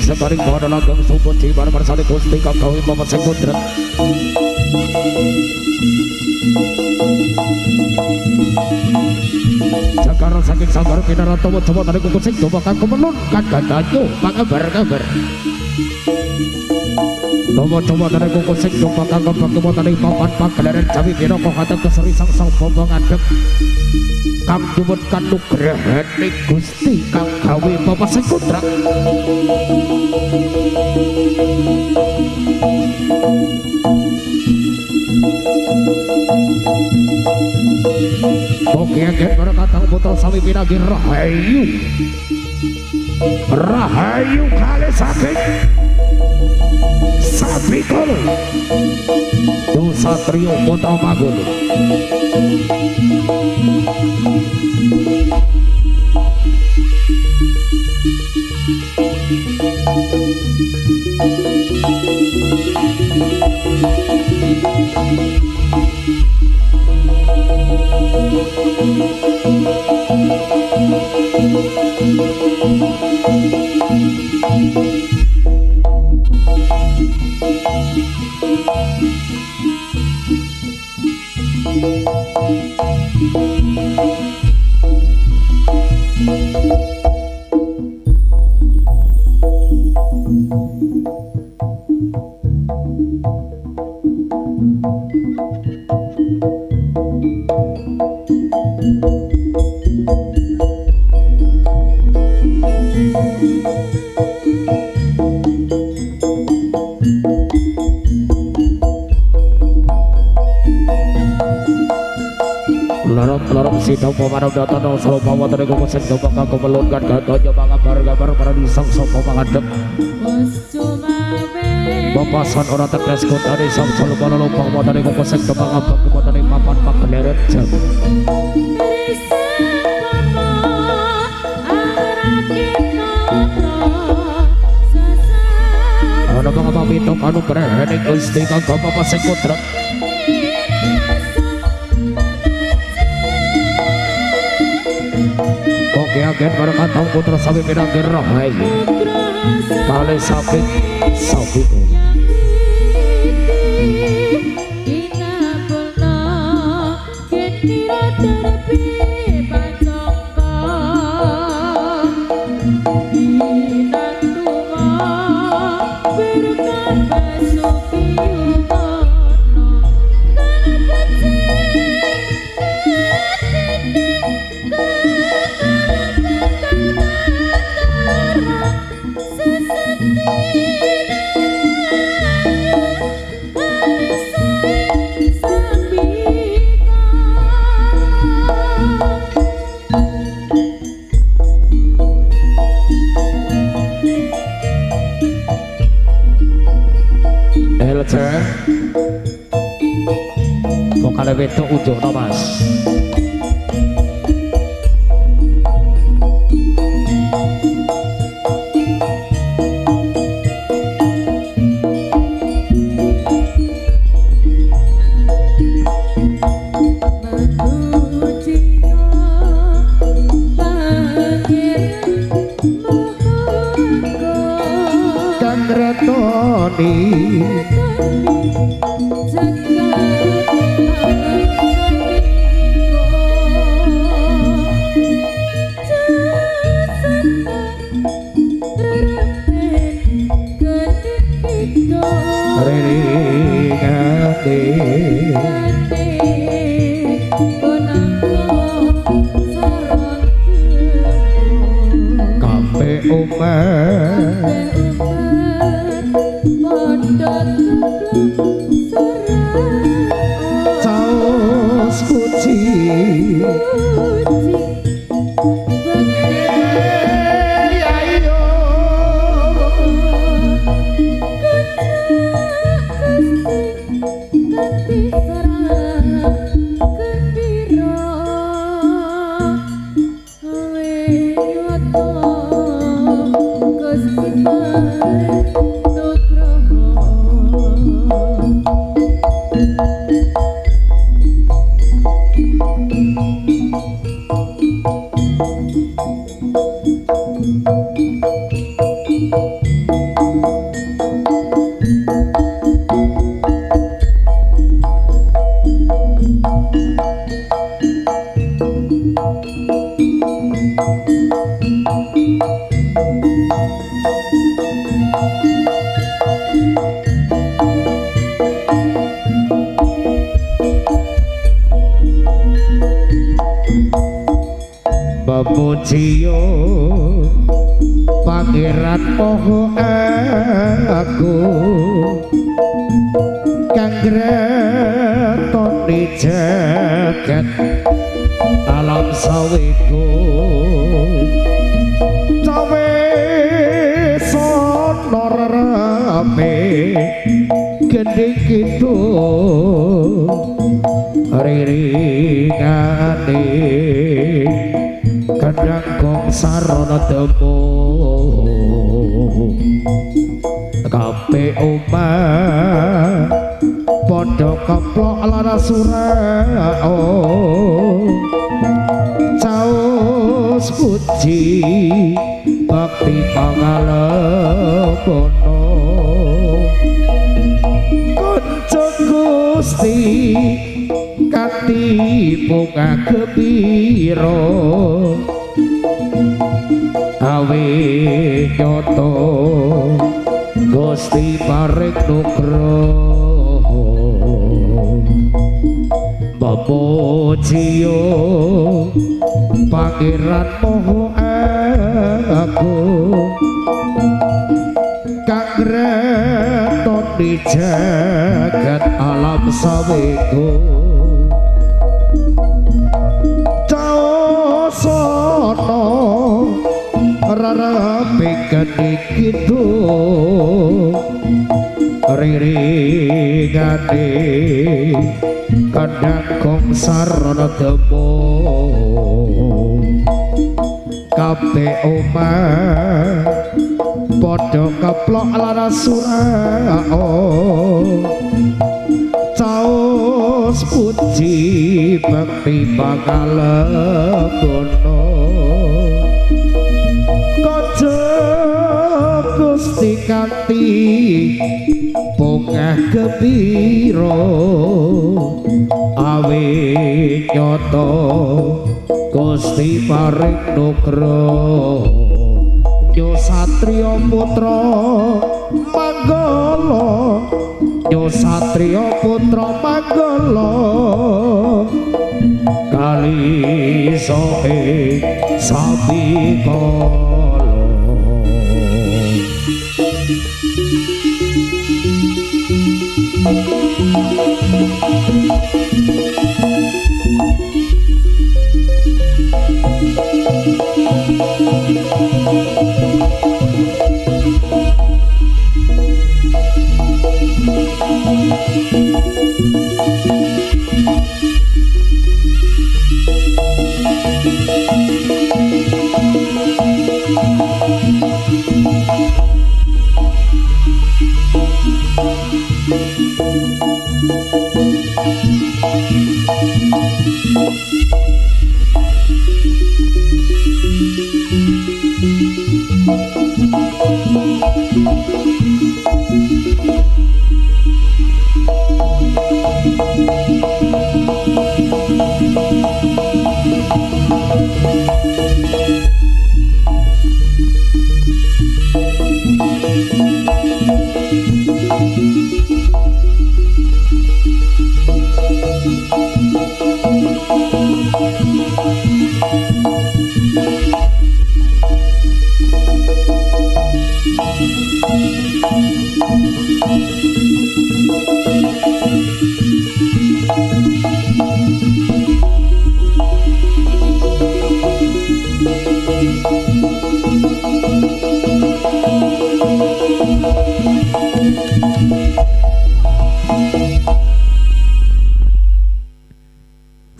Sekaring pada langgeng sumpun cibar bersani gusti kakawi bapak sekudrat Jakar saking sabar pinara tomo coba tadi kuku sing coba kaku menunkan gagayo pangabar-kabar tomo coba tadi kuku sing coba kaku baku tadi papan pagelaran cawi pino kok kata keseri sang sang bombong adek kang dumut kan nugrahani gusti kang gawe bapak sekudrat Oke, agen berkatang putra sami pinagi rahayu rahayu kali saking sapi kolo dosa trio putra magulu Larang sidang pemarau datang selalu bawa tadi kuku sing coba kaku melunkan gagayo pangabar-gabar para disang sopo pangadek bapasan orang tetes kota di sang selalu bawa bawa tadi kuku sing coba ngabak ke tadi papan pakeleret jam ada pangabang pitok anu berani gusti kagak bapak sekudrat Oke agen berkatang putra sapi pinagir rahayu kali sakit sapi Vokale wedo ujuh no mas Kang Retoni Memujiyo pangeran moho aku kang gretoni jagat alam sawiku cawe sonor rame gending kidul riringane kadang kong sarana temu kape omah padha keplok lara surao caos puji bakti pangalepono kanca Gusti kanthi bunga gembira awe nyoto Gusti paring nugraha memujiyo pangeran moho aku kang gretoni jagat alam sawiku caosono rarape kedikitu riringane kadang kong sarana temu kape omah padha keplok lara surao caos puji bakti pangalepono kanca Gusti kanthi bungah gembira awe nyoto Gusti paring nugraha nyo satriya putra manggala nyo satriya putra manggala kali soe sabikala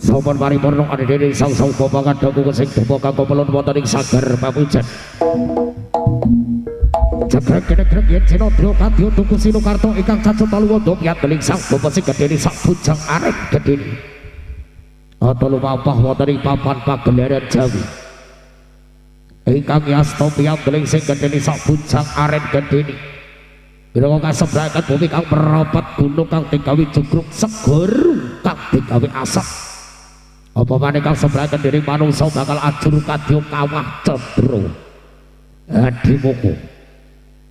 Sampun paripurna adhedhe sang babangan daku kesing dupa kanggo pelun wonten ing sagar pamujan. Jagrek genegrek yen Sinodra kadya tuku Sinukarta ingkang cacut taluwanda piyandeling sang bapa sing gedhene sak bujang arek gedhene. Ata lumapah wonten ing papan pagelaran Jawi. ingkang yasta piyambling sing gedeni sak bujang aren gedeni Biro kasebrakan bumi kang merapat gunung kang digawe jugruk segoro kang digawe asap apa maneh kang sebrakan diri manungsa bakal ajur kadya kawah cendra adimuku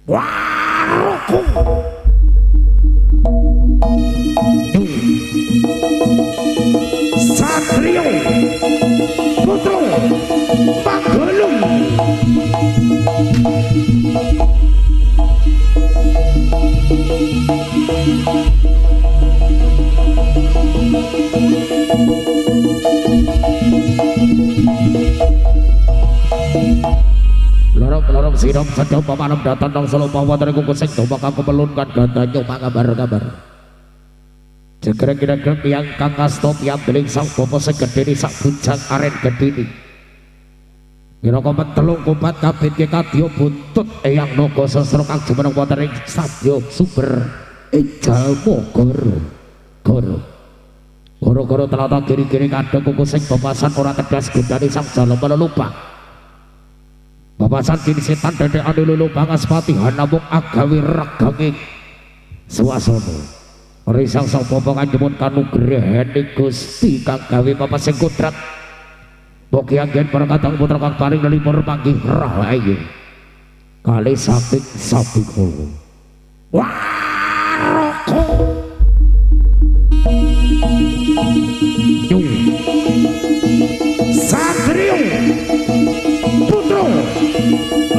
waruku Satrio Putra Panggulung lorong siram sedang pamanam datang nang selo pawa dari kukusing domba kang kemelunkan gandanya makabar-kabar Jegere kira-kira yang kang kastop yang beling sang bopo segedini sak bujang aren gedini kira kompet telung kumpat kabin ke kadyo buntut eyang nogo sesro kang jumeneng wonten ing sadya sumber jalma goro telata kiri-kiri kadang kukusing bapasan ora tegas gundani sang jalma lupa bapasan kini setan dede anu lulubang aspati hanamung agawi raganging swasana risang sang popongan jemun kanugrahane Gusti kang gawe papasing kudrat Boki anggen perkatang putra kang paring nelipur panggih rahayu kali saking sabiko waroko Satrio Putra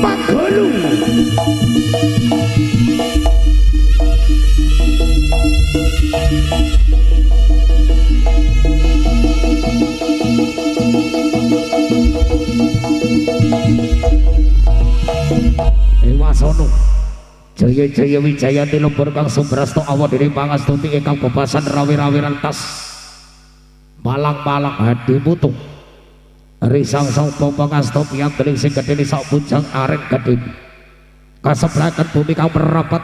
Panggulung Ewasono Jaya Wijaya tilembur kang sumbrasto awa diri pangastuti ingkang bebasan rawi-rawi rantas malang-malang hadi mutu risang sang pangastop yang geling sing gedeni sak bujang aren gedeni kaseblakan bumi kang merapat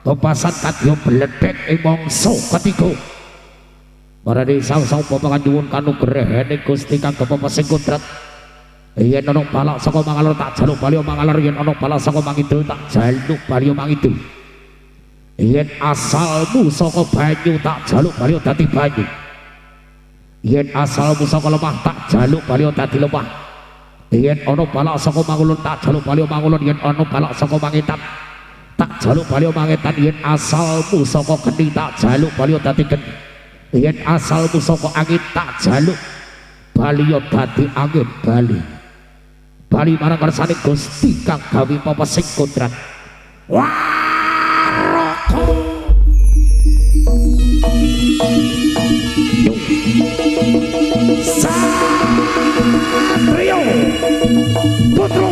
bebasan kadya bledek ing mangsa ketiga para risang sang popongan nyuwun kanugrahane Gusti kang kepepesing kudrat yen ana balak saka mangalor tak jaluk bali mangalor yen ana balak saka mangidul tak jaluk bali mangidul yen asalmu saka banyu tak jaluk bali dadi banyu yen asalmu saka lemah tak jaluk bali dadi lemah yen ana balak saka mangulun tak jaluk bali mangulun yen ana balak saka mangitan tak jaluk bali mangitan yen asalmu saka geni tak jaluk bali dadi geni yen asalmu saka angin tak jaluk bali dadi angin bali marang kersane Gusti kang gawe papasing kudrat waroko Satrio Putra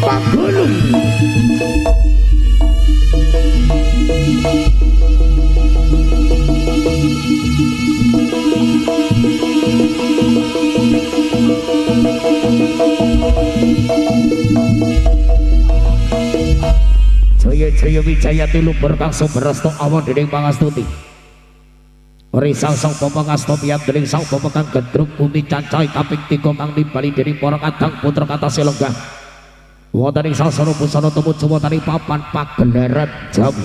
Panggulung Jaya Wijaya tilubur kang sumberasta awan dening pangastuti risang sang pangastop yang dening sang bapa kang gedruk bumi cancai kaping 3 kang nimbali dening para kadang putra katase lenggah wonten ing sasana busana tumuju wonten ing papan pagelaran Jawi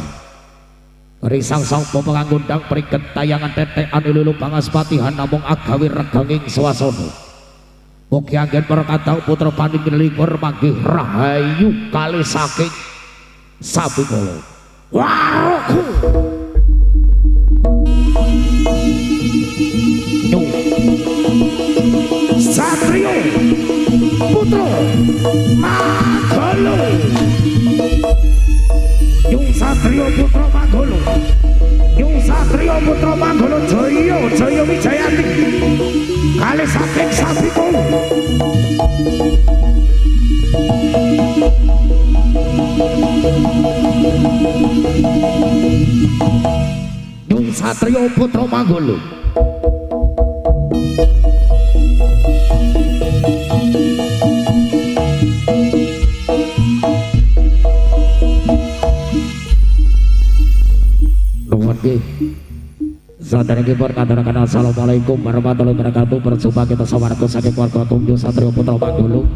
risang sang bapa kang ngundang priket tayangan tetekan lulu pangaspatihan namung agawe reganging swasana mugi anggen para kadang putra paning nglipur manggih rahayu kali saking sabikala waruku Satrio Putra Panggulung Yung Satrio Putra Panggulung Yung Satrio Putra Panggulung Jaya Wijayati kali saking sabikala Yung Satrio Putra Panggulung nuwun nggih saderenge perkatakan assalamualaikum warahmatullahi wabarakatuh berjumpa kita sawarga saking keluarga Tunggu Satrio Putra Panggulung